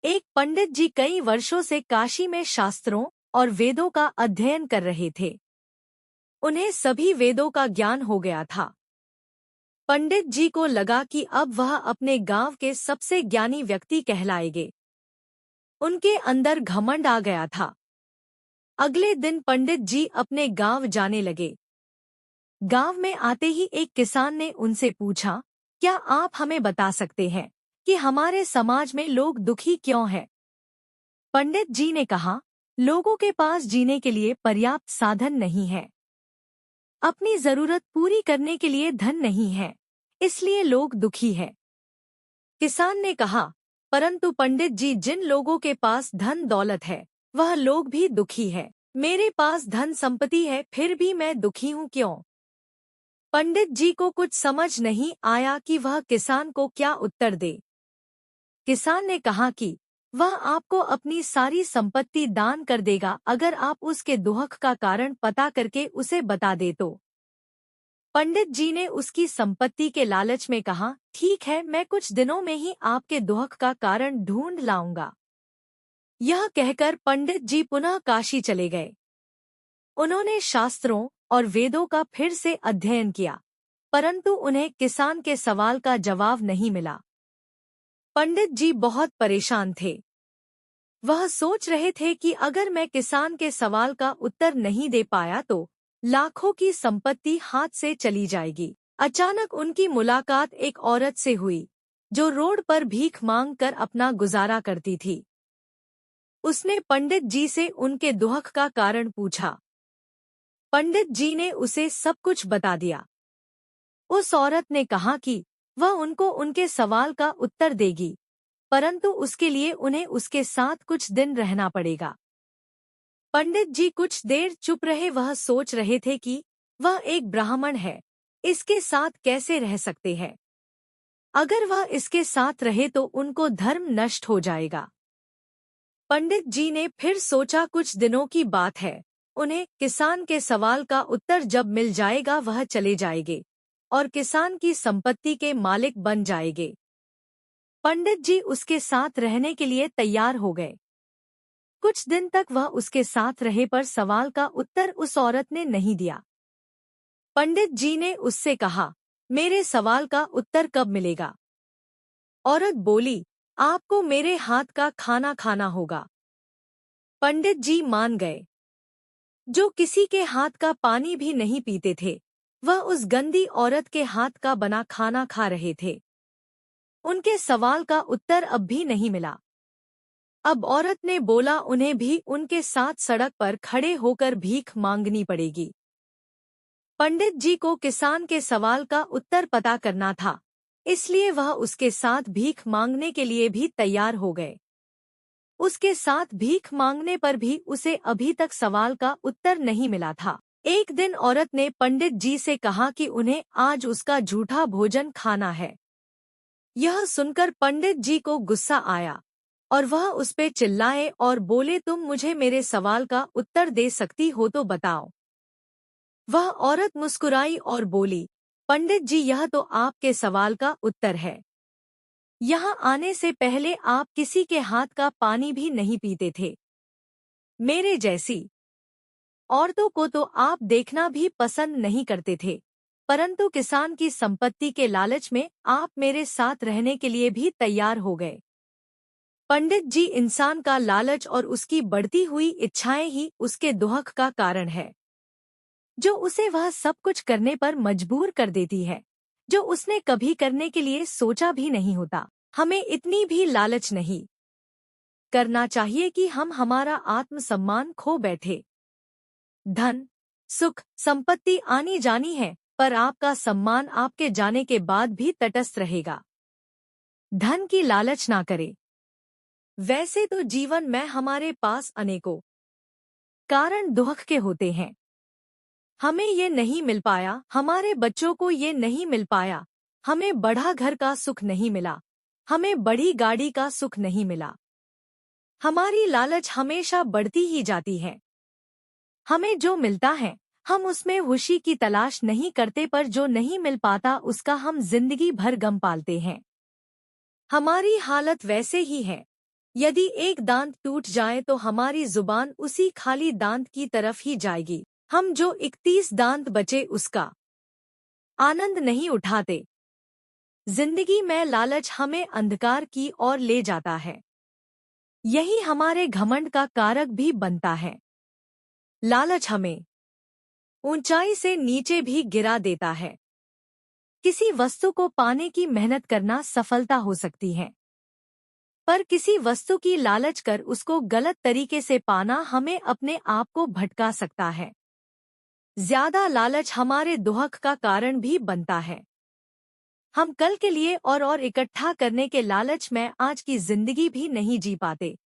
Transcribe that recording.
एक पंडित जी कई वर्षों से काशी में शास्त्रों और वेदों का अध्ययन कर रहे थे। उन्हें सभी वेदों का ज्ञान हो गया था। पंडित जी को लगा कि अब वह अपने गांव के सबसे ज्ञानी व्यक्ति कहलाएंगे। उनके अंदर घमंड आ गया था। अगले दिन पंडित जी अपने गांव जाने लगे। गांव में आते ही एक किसान ने उनसे पूछा, क्या आप हमें बता सकते हैं कि हमारे समाज में लोग दुखी क्यों हैं? पंडित जी ने कहा, लोगों के पास जीने के लिए पर्याप्त साधन नहीं है। अपनी जरूरत पूरी करने के लिए धन नहीं है, इसलिए लोग दुखी है। किसान ने कहा, परंतु पंडित जी, जिन लोगों के पास धन दौलत है वह लोग भी दुखी है। मेरे पास धन संपत्ति है, फिर भी मैं दुखी हूँ क्यों? पंडित जी को कुछ समझ नहीं आया कि वह किसान को क्या उत्तर दे। किसान ने कहा कि वह आपको अपनी सारी संपत्ति दान कर देगा अगर आप उसके दुख का कारण पता करके उसे बता दे तो। पंडित जी ने उसकी संपत्ति के लालच में कहा, ठीक है, मैं कुछ दिनों में ही आपके दुख का कारण ढूंढ लाऊंगा। यह कहकर पंडित जी पुनः काशी चले गए। उन्होंने शास्त्रों और वेदों का फिर से अध्ययन किया, परंतु उन्हें किसान के सवाल का जवाब नहीं मिला। पंडित जी बहुत परेशान थे। वह सोच रहे थे कि अगर मैं किसान के सवाल का उत्तर नहीं दे पाया तो लाखों की संपत्ति हाथ से चली जाएगी। अचानक उनकी मुलाकात एक औरत से हुई, जो रोड पर भीख मांगकर अपना गुजारा करती थी। उसने पंडित जी से उनके दुख का कारण पूछा। पंडित जी ने उसे सब कुछ बता दिया। उस औरत ने कहा कि वह उनको उनके सवाल का उत्तर देगी, परंतु उसके लिए उन्हें उसके साथ कुछ दिन रहना पड़ेगा। पंडित जी कुछ देर चुप रहे। वह सोच रहे थे कि वह एक ब्राह्मण है, इसके साथ कैसे रह सकते हैं? अगर वह इसके साथ रहे तो उनको धर्म नष्ट हो जाएगा। पंडित जी ने फिर सोचा, कुछ दिनों की बात है, उन्हें किसान के सवाल का उत्तर जब मिल जाएगा वह चले जाएंगे और किसान की संपत्ति के मालिक बन जाएंगे। पंडित जी उसके साथ रहने के लिए तैयार हो गए। कुछ दिन तक वह उसके साथ रहे, पर सवाल का उत्तर उस औरत ने नहीं दिया। पंडित जी ने उससे कहा, मेरे सवाल का उत्तर कब मिलेगा? औरत बोली, आपको मेरे हाथ का खाना खाना होगा। पंडित जी मान गए। जो किसी के हाथ का पानी भी नहीं पीते थे, वह उस गंदी औरत के हाथ का बना खाना खा रहे थे। उनके सवाल का उत्तर अब भी नहीं मिला। अब औरत ने बोला, उन्हें भी उनके साथ सड़क पर खड़े होकर भीख मांगनी पड़ेगी। पंडित जी को किसान के सवाल का उत्तर पता करना था, इसलिए वह उसके साथ भीख मांगने के लिए भी तैयार हो गए। उसके साथ भीख मांगने पर भी उसे अभी तक सवाल का उत्तर नहीं मिला था। एक दिन औरत ने पंडित जी से कहा कि उन्हें आज उसका झूठा भोजन खाना है। यह सुनकर पंडित जी को गुस्सा आया और वह उस पे चिल्लाए और बोले, तुम मुझे मेरे सवाल का उत्तर दे सकती हो तो बताओ। वह औरत मुस्कुराई और बोली, पंडित जी, यह तो आपके सवाल का उत्तर है। यहाँ आने से पहले आप किसी के हाथ का पानी भी नहीं पीते थे। मेरे जैसी औरतों को तो आप देखना भी पसंद नहीं करते थे, परंतु किसान की संपत्ति के लालच में आप मेरे साथ रहने के लिए भी तैयार हो गए। पंडित जी, इंसान का लालच और उसकी बढ़ती हुई इच्छाएं ही उसके दुख का कारण है, जो उसे वह सब कुछ करने पर मजबूर कर देती है जो उसने कभी करने के लिए सोचा भी नहीं होता। हमें इतनी भी लालच नहीं करना चाहिए कि हम हमारा आत्मसम्मान खो बैठे। धन, सुख, संपत्ति आनी जानी है, पर आपका सम्मान आपके जाने के बाद भी तटस्थ रहेगा। धन की लालच ना करे। वैसे तो जीवन में हमारे पास अनेकों कारण दुख के होते हैं। हमें ये नहीं मिल पाया, हमारे बच्चों को ये नहीं मिल पाया, हमें बड़ा घर का सुख नहीं मिला, हमें बड़ी गाड़ी का सुख नहीं मिला। हमारी लालच हमेशा बढ़ती ही जाती है। हमें जो मिलता है हम उसमें खुशी की तलाश नहीं करते, पर जो नहीं मिल पाता उसका हम जिंदगी भर गम पालते हैं। हमारी हालत वैसे ही है। यदि एक दांत टूट जाए तो हमारी जुबान उसी खाली दांत की तरफ ही जाएगी। हम जो 31 दांत बचे उसका आनंद नहीं उठाते। जिंदगी में लालच हमें अंधकार की ओर ले जाता है। यही हमारे घमंड का कारक भी बनता है। लालच हमें ऊंचाई से नीचे भी गिरा देता है। किसी वस्तु को पाने की मेहनत करना सफलता हो सकती है, पर किसी वस्तु की लालच कर उसको गलत तरीके से पाना हमें अपने आप को भटका सकता है। ज्यादा लालच हमारे दुहक का कारण भी बनता है। हम कल के लिए और इकट्ठा करने के लालच में आज की जिंदगी भी नहीं जी पाते।